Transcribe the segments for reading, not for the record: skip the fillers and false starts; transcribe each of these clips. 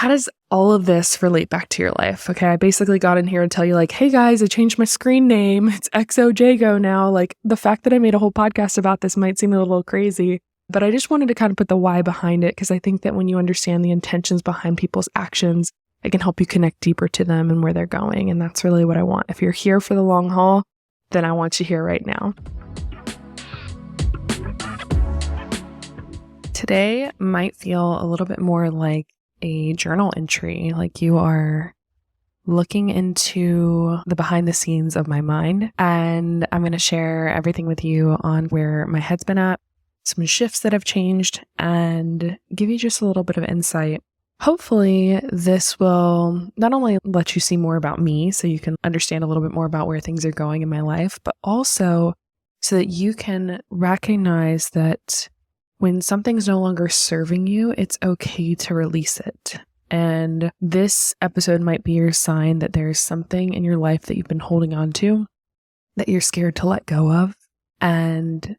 how does all of this relate back to your life? Okay, I basically got in here to tell you like, hey guys, I changed my screen name. It's XOJGO now. Like the fact that I made a whole podcast about this might seem a little crazy, but I just wanted to kind of put the why behind it because I think that when you understand the intentions behind people's actions, it can help you connect deeper to them and where they're going. And that's really what I want. If you're here for the long haul, then I want you here right now. Today might feel a little bit more like a journal entry, like you are looking into the behind the scenes of my mind. And I'm going to share everything with you on where my head's been at, some shifts that have changed, and give you just a little bit of insight. Hopefully, this will not only let you see more about me so you can understand a little bit more about where things are going in my life, but also so that you can recognize that when something's no longer serving you, it's okay to release it. And this episode might be your sign that there's something in your life that you've been holding on to that you're scared to let go of. And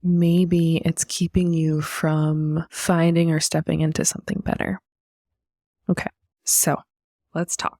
maybe it's keeping you from finding or stepping into something better. Okay, so let's talk.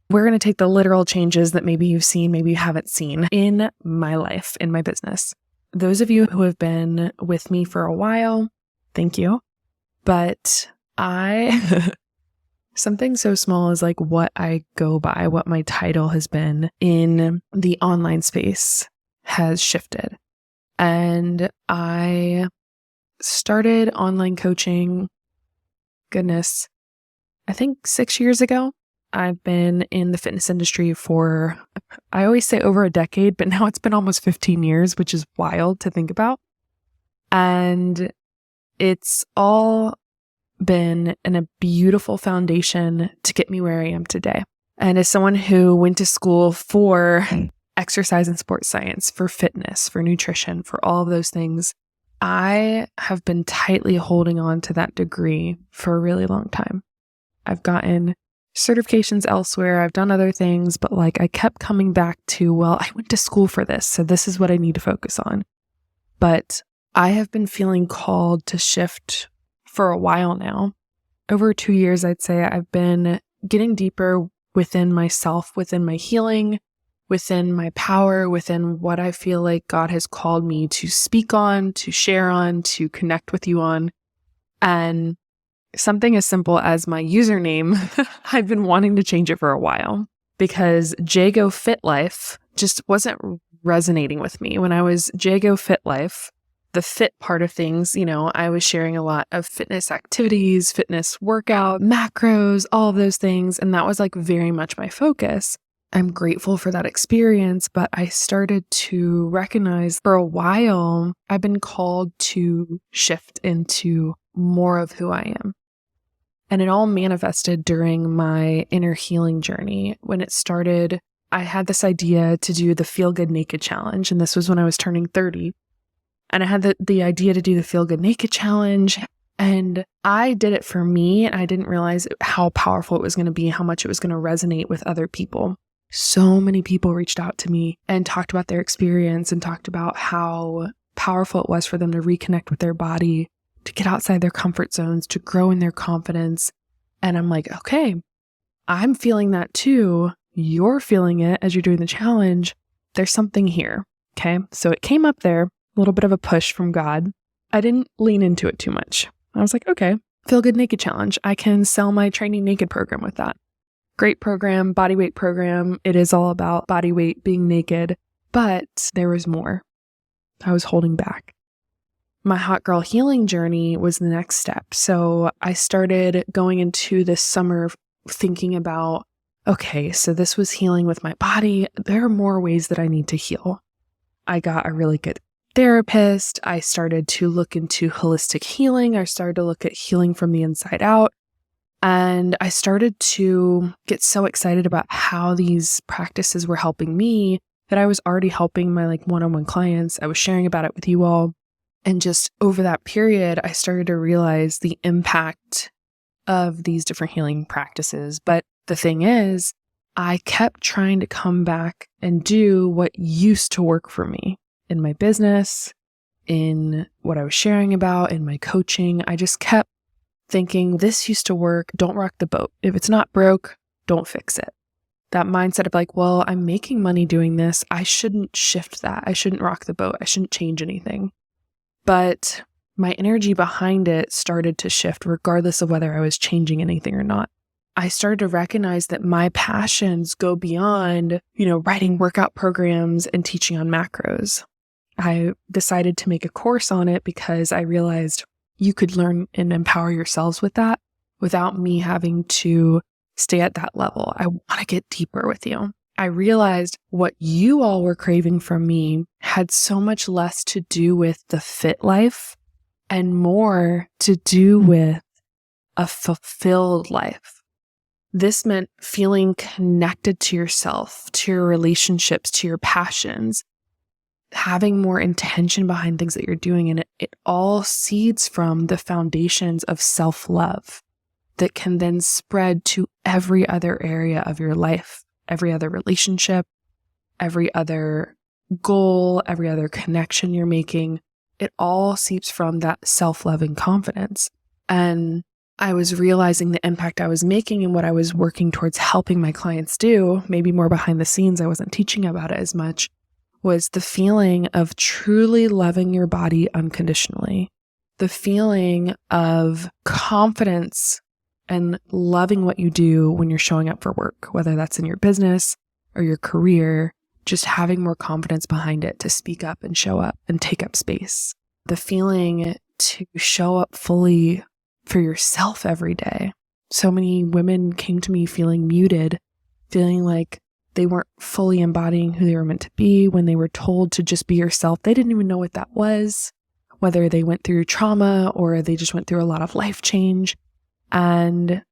We're going to take the literal changes that maybe you've seen, maybe you haven't seen in my life, in my business. Those of you who have been with me for a while, thank you. But something so small as like what I go by, what my title has been in the online space has shifted. And I started online coaching, goodness, I think 6 years ago. I've been in the fitness industry for, I always say over a decade, but now it's been almost 15 years, which is wild to think about. And it's all been in a beautiful foundation to get me where I am today. And as someone who went to school for exercise and sports science, for fitness, for nutrition, for all of those things, I have been tightly holding on to that degree for a really long time. I've gotten certifications elsewhere. I've done other things, but like I kept coming back to, well, I went to school for this, so this is what I need to focus on. But I have been feeling called to shift for a while now. Over 2 years, I'd say I've been getting deeper within myself, within my healing, within my power, within what I feel like God has called me to speak on, to share on, to connect with you on. And something as simple as my username, I've been wanting to change it for a while because JGoFitLife just wasn't resonating with me. When I was JGoFitLife, the fit part of things, I was sharing a lot of fitness activities, fitness workout, macros, all of those things. And that was like very much my focus. I'm grateful for that experience, but I started to recognize for a while, I've been called to shift into more of who I am. And it all manifested during my inner healing journey. When it started, I had this idea to do the Feel Good Naked Challenge. And this was when I was turning 30. And I had the idea to do the Feel Good Naked Challenge. And I did it for me. And I didn't realize how powerful it was going to be, how much it was going to resonate with other people. So many people reached out to me and talked about their experience and talked about how powerful it was for them to reconnect with their body, to get outside their comfort zones, to grow in their confidence. And I'm like, okay, I'm feeling that too. You're feeling it as you're doing the challenge. There's something here. Okay. So it came up there, a little bit of a push from God. I didn't lean into it too much. I was like, okay, Feel Good Naked Challenge. I can sell my Training Naked program with that. Great program, body weight program. It is all about body weight, being naked, but there was more. I was holding back. My hot girl healing journey was the next step. So I started going into this summer thinking about, okay, so this was healing with my body. There are more ways that I need to heal. I got a really good therapist. I started to look into holistic healing. I started to look at healing from the inside out. And I started to get so excited about how these practices were helping me that I was already helping my one-on-one clients. I was sharing about it with you all. And just over that period, I started to realize the impact of these different healing practices. But the thing is, I kept trying to come back and do what used to work for me in my business, in what I was sharing about, in my coaching. I just kept thinking this used to work, don't rock the boat. If it's not broke, don't fix it. That mindset of like, well, I'm making money doing this. I shouldn't shift that. I shouldn't rock the boat. I shouldn't change anything. But my energy behind it started to shift regardless of whether I was changing anything or not. I started to recognize that my passions go beyond, writing workout programs and teaching on macros. I decided to make a course on it because I realized you could learn and empower yourselves with that without me having to stay at that level. I want to get deeper with you. I realized what you all were craving from me had so much less to do with the fit life and more to do with a fulfilled life. This meant feeling connected to yourself, to your relationships, to your passions, having more intention behind things that you're doing. And it all seeds from the foundations of self-love that can then spread to every other area of your life, every other relationship, every other goal, every other connection you're making. It all seeps from that self-love and confidence. And I was realizing the impact I was making and what I was working towards helping my clients do, maybe more behind the scenes, I wasn't teaching about it as much, was the feeling of truly loving your body unconditionally. The feeling of confidence and loving what you do when you're showing up for work, whether that's in your business or your career, just having more confidence behind it to speak up and show up and take up space. The feeling to show up fully for yourself every day. So many women came to me feeling muted, feeling like they weren't fully embodying who they were meant to be when they were told to just be yourself. They didn't even know what that was, whether they went through trauma or they just went through a lot of life change. And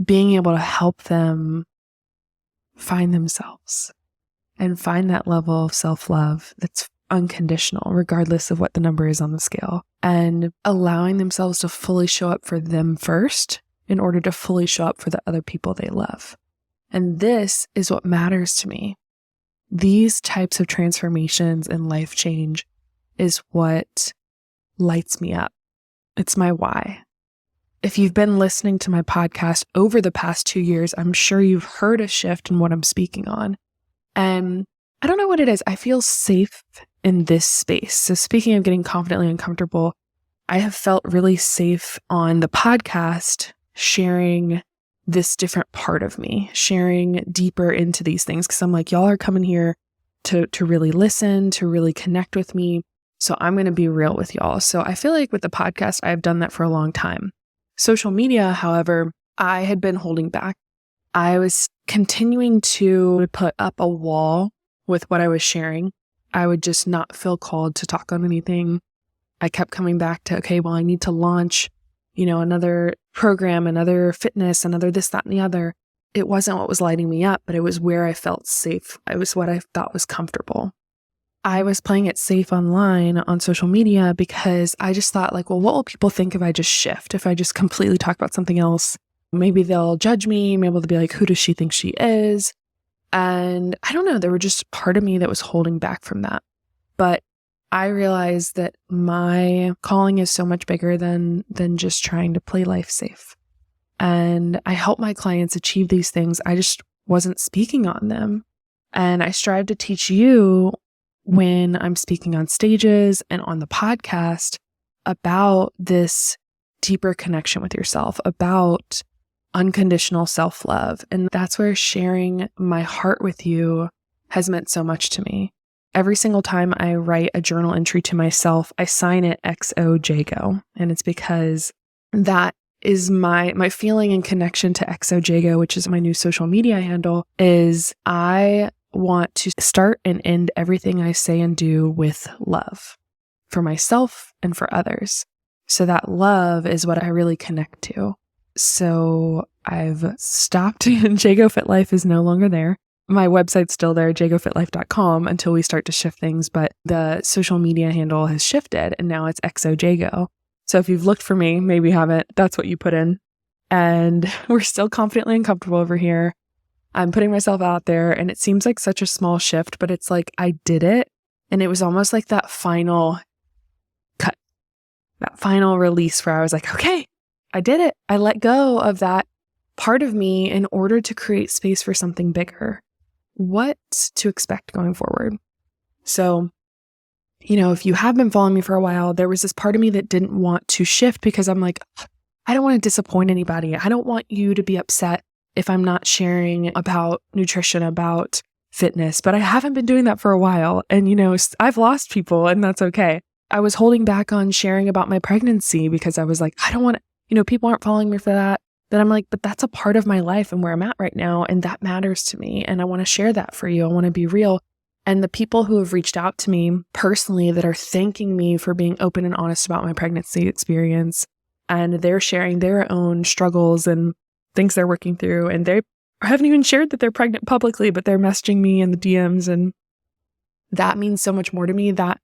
being able to help them find themselves and find that level of self-love that's unconditional, regardless of what the number is on the scale, and allowing themselves to fully show up for them first in order to fully show up for the other people they love. And this is what matters to me. These types of transformations and life change is what lights me up. It's my why. If you've been listening to my podcast over the past 2 years, I'm sure you've heard a shift in what I'm speaking on. And I don't know what it is. I feel safe in this space. So speaking of getting confidently uncomfortable, I have felt really safe on the podcast sharing this different part of me, sharing deeper into these things. Because I'm like, y'all are coming here to really listen, to really connect with me. So I'm going to be real with y'all. So I feel like with the podcast, I've done that for a long time. Social media, however, I had been holding back. I was continuing to put up a wall with what I was sharing. I would just not feel called to talk on anything. I kept coming back to, okay, well, I need to launch, another program, another fitness, another this, that, and the other. It wasn't what was lighting me up, but it was where I felt safe. It was what I thought was comfortable. I was playing it safe online on social media because I just thought like, well, what will people think if I just shift? If I just completely talk about something else? Maybe they'll judge me. Maybe they'll be like, who does she think she is? And I don't know, there were just part of me that was holding back from that. But I realized that my calling is so much bigger than just trying to play life safe. And I help my clients achieve these things. I just wasn't speaking on them. And I strive to teach you when I'm speaking on stages and on the podcast about this deeper connection with yourself, about unconditional self-love. And that's where sharing my heart with you has meant so much to me. Every single time I write a journal entry to myself, I sign it XOJGO. And it's because that is my feeling and connection to XOJGO, which is my new social media handle, is I want to start and end everything I say and do with love for myself and for others. So that love is what I really connect to. So I've stopped and JGoFitLife is no longer there. My website's still there, JGoFitLife.com, until we start to shift things, but the social media handle has shifted and now it's XOJGO. So if you've looked for me, maybe you haven't, that's what you put in. And we're still confidently uncomfortable over here. I'm putting myself out there and it seems like such a small shift, but it's like I did it and it was almost like that final cut, that final release where I was like, okay, I did it. I let go of that part of me in order to create space for something bigger. What to expect going forward? So, if you have been following me for a while, there was this part of me that didn't want to shift because I'm like, I don't want to disappoint anybody. I don't want you to be upset if I'm not sharing about nutrition, about fitness, but I haven't been doing that for a while. And, I've lost people and that's okay. I was holding back on sharing about my pregnancy because I was like, I don't want to, people aren't following me for that. But I'm like, but that's a part of my life and where I'm at right now. And that matters to me. And I want to share that for you. I want to be real. And the people who have reached out to me personally that are thanking me for being open and honest about my pregnancy experience, and they're sharing their own struggles and things they're working through. And they haven't even shared that they're pregnant publicly, but they're messaging me in the DMs. And that means so much more to me, that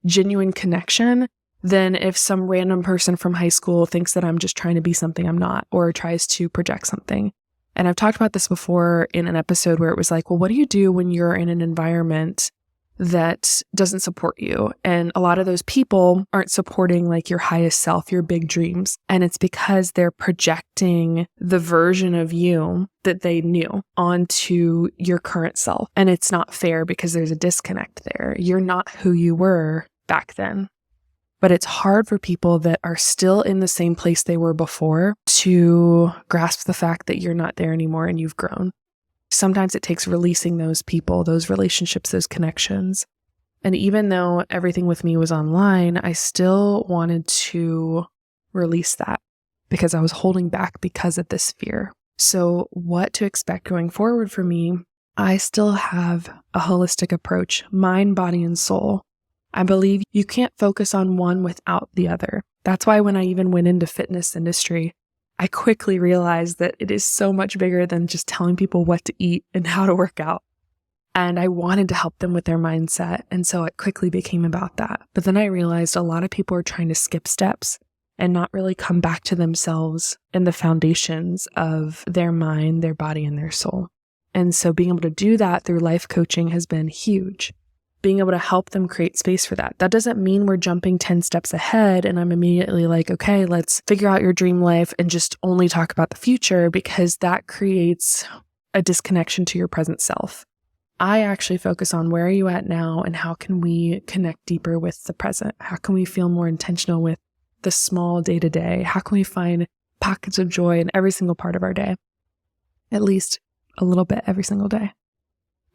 genuine connection, than if some random person from high school thinks that I'm just trying to be something I'm not or tries to project something. And I've talked about this before in an episode where it was like, well, what do you do when you're in an environment that doesn't support you? And a lot of those people aren't supporting like your highest self, your big dreams. And it's because they're projecting the version of you that they knew onto your current self. And it's not fair because there's a disconnect there. You're not who you were back then. But it's hard for people that are still in the same place they were before to grasp the fact that you're not there anymore and you've grown. Sometimes it takes releasing those people, those relationships, those connections. And even though everything with me was online, I still wanted to release that because I was holding back because of this fear. So what to expect going forward for me? I still have a holistic approach, mind, body, and soul. I believe you can't focus on one without the other. That's why when I even went into fitness industry, I quickly realized that it is so much bigger than just telling people what to eat and how to work out. And I wanted to help them with their mindset. And so it quickly became about that. But then I realized a lot of people are trying to skip steps and not really come back to themselves and the foundations of their mind, their body, and their soul. And so being able to do that through life coaching has been huge. Being able to help them create space for that. That doesn't mean we're jumping 10 steps ahead and I'm immediately like, okay, let's figure out your dream life and just only talk about the future, because that creates a disconnection to your present self. I actually focus on where are you at now and how can we connect deeper with the present? How can we feel more intentional with the small day-to-day? How can we find pockets of joy in every single part of our day? At least a little bit every single day.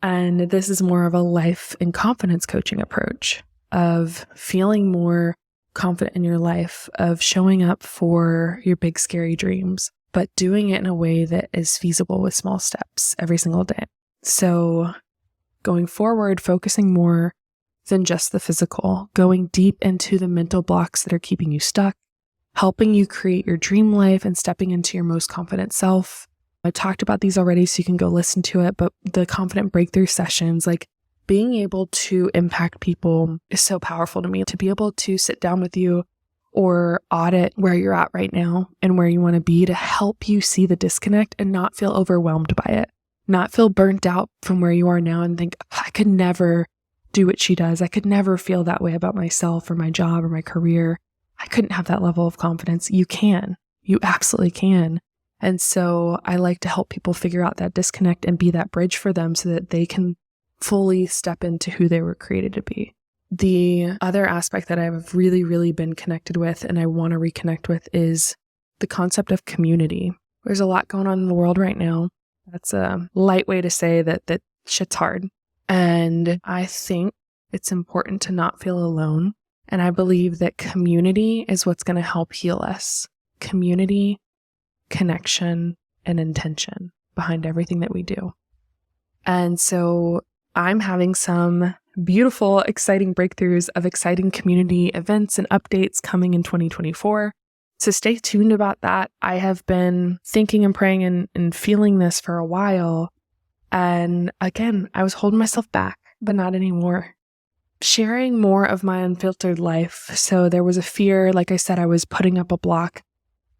And this is more of a life and confidence coaching approach of feeling more confident in your life, of showing up for your big, scary dreams, but doing it in a way that is feasible with small steps every single day. So going forward, focusing more than just the physical, going deep into the mental blocks that are keeping you stuck, helping you create your dream life and stepping into your most confident self. I talked about these already, so you can go listen to it, but the confident breakthrough sessions, like being able to impact people is so powerful to me. To be able to sit down with you or audit where you're at right now and where you want to be to help you see the disconnect and not feel overwhelmed by it, not feel burnt out from where you are now and think, I could never do what she does. I could never feel that way about myself or my job or my career. I couldn't have that level of confidence. You can. You absolutely can. And so I like to help people figure out that disconnect and be that bridge for them so that they can fully step into who they were created to be. The other aspect that I've really, really been connected with and I want to reconnect with is the concept of community. There's a lot going on in the world right now. That's a light way to say that shit's hard. And I think it's important to not feel alone. And I believe that community is what's going to help heal us. Community, connection, and intention behind everything that we do. And so I'm having some beautiful, exciting breakthroughs of exciting community events and updates coming in 2024. So stay tuned about that. I have been thinking and praying and feeling this for a while. And again, I was holding myself back, but not anymore. Sharing more of my unfiltered life. So there was a fear, like I said, I was putting up a block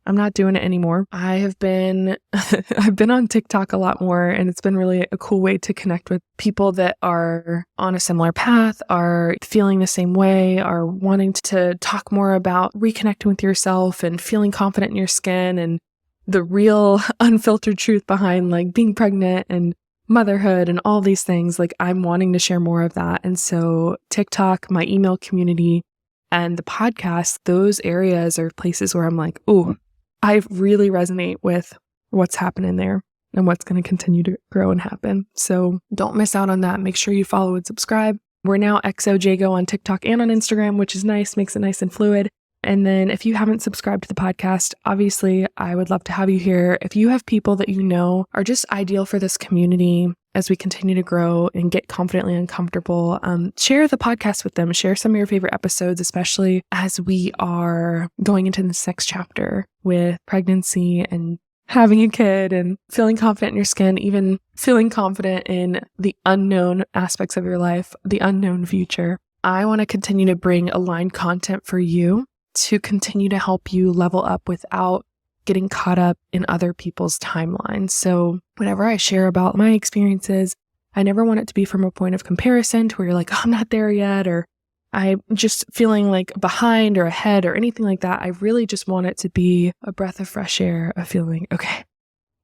I'm not doing it anymore. I have been, I've been on TikTok a lot more, and it's been really a cool way to connect with people that are on a similar path, are feeling the same way, are wanting to talk more about reconnecting with yourself and feeling confident in your skin and the real unfiltered truth behind like being pregnant and motherhood and all these things. Like, I'm wanting to share more of that. And so TikTok, my email community, and the podcast, those areas are places where I'm like, ooh, I really resonate with what's happening there and what's going to continue to grow and happen. So don't miss out on that. Make sure you follow and subscribe. We're now XOJGO on TikTok and on Instagram, which is nice, makes it nice and fluid. And then if you haven't subscribed to the podcast, obviously I would love to have you here. If you have people that you know are just ideal for this community as we continue to grow and get confidently uncomfortable, share the podcast with them. Share some of your favorite episodes, especially as we are going into this next chapter with pregnancy and having a kid and feeling confident in your skin, even feeling confident in the unknown aspects of your life, the unknown future. I want to continue to bring aligned content for you to continue to help you level up without getting caught up in other people's timelines. So whenever I share about my experiences, I never want it to be from a point of comparison to where you're like, oh, I'm not there yet, or I'm just feeling like behind or ahead or anything like that. I really just want it to be a breath of fresh air of feeling, okay,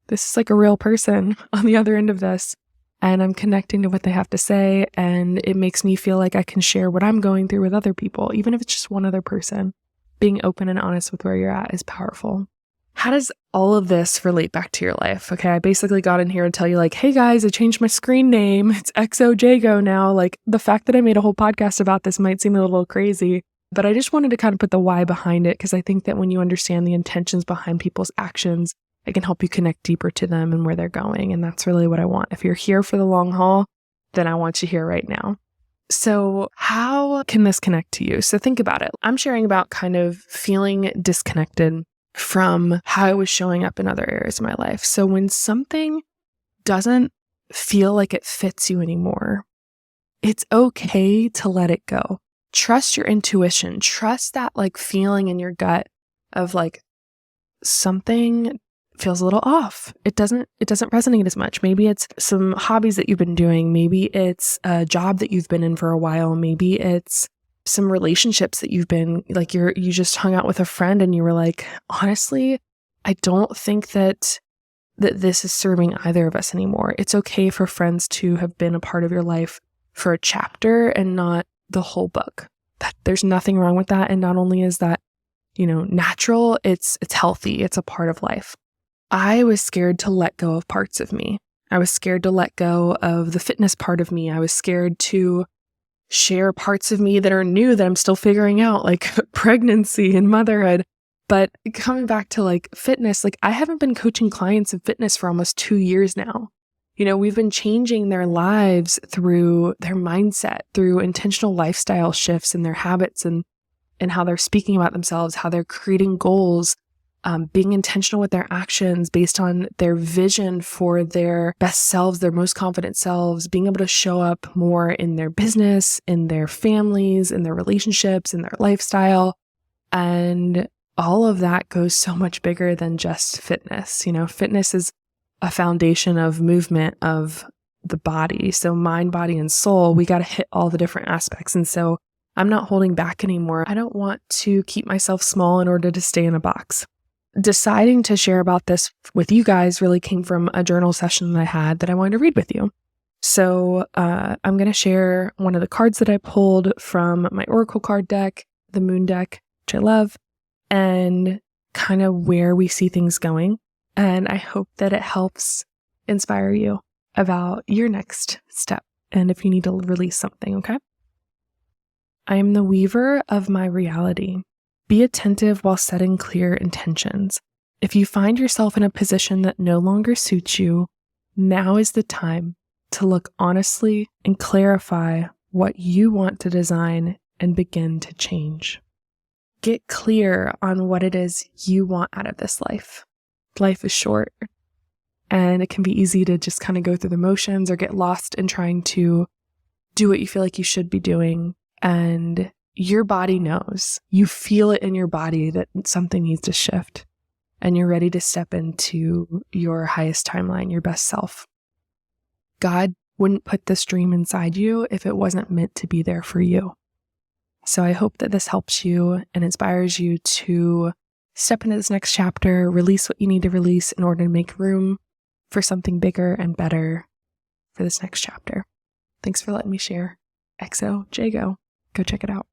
this is like a real person on the other end of this, and I'm connecting to what they have to say, and it makes me feel like I can share what I'm going through with other people, even if it's just one other person. Being open and honest with where you're at is powerful. How does all of this relate back to your life? Okay, I basically got in here to tell you like, hey guys, I changed my screen name. It's XOJGO now. Like, the fact that I made a whole podcast about this might seem a little crazy, but I just wanted to kind of put the why behind it, because I think that when you understand the intentions behind people's actions, it can help you connect deeper to them and where they're going. And that's really what I want. If you're here for the long haul, then I want you here right now. So how can this connect to you? So think about it. I'm sharing about kind of feeling disconnected from how I was showing up in other areas of my life. So when something doesn't feel like it fits you anymore, it's okay to let it go. Trust your intuition. Trust that like feeling in your gut of like something feels a little off. It doesn't resonate as much. Maybe it's some hobbies that you've been doing. Maybe it's a job that you've been in for a while. Maybe it's some relationships that you've been like, you just hung out with a friend and you were like, honestly, I don't think that this is serving either of us anymore. It's okay for friends to have been a part of your life for a chapter and not the whole book. There's nothing wrong with that. And not only is that, natural, it's healthy. It's a part of life. I was scared to let go of parts of me. I was scared to let go of the fitness part of me. I was scared to share parts of me that are new that I'm still figuring out, like pregnancy and motherhood. But coming back to like fitness, like I haven't been coaching clients in fitness for almost 2 years now. We've been changing their lives through their mindset, through intentional lifestyle shifts in their habits and how they're speaking about themselves, how they're creating goals, being intentional with their actions based on their vision for their best selves, their most confident selves, being able to show up more in their business, in their families, in their relationships, in their lifestyle. And all of that goes so much bigger than just fitness. Fitness is a foundation of movement of the body. So mind, body, and soul, we got to hit all the different aspects. And so I'm not holding back anymore. I don't want to keep myself small in order to stay in a box. Deciding to share about this with you guys really came from a journal session that I had that I wanted to read with you. So I'm going to share one of the cards that I pulled from my Oracle card deck, the Moon deck, which I love, and kind of where we see things going. And I hope that it helps inspire you about your next step and if you need to release something, okay? I am the weaver of my reality. Be attentive while setting clear intentions. If you find yourself in a position that no longer suits you, now is the time to look honestly and clarify what you want to design and begin to change. Get clear on what it is you want out of this life. Life is short, and it can be easy to just kind of go through the motions or get lost in trying to do what you feel like you should be doing. And your body knows. You feel it in your body that something needs to shift. and you're ready to step into your highest timeline, your best self. God wouldn't put this dream inside you if it wasn't meant to be there for you. So I hope that this helps you and inspires you to step into this next chapter, release what you need to release in order to make room for something bigger and better for this next chapter. Thanks for letting me share. XOJGO. Go check it out.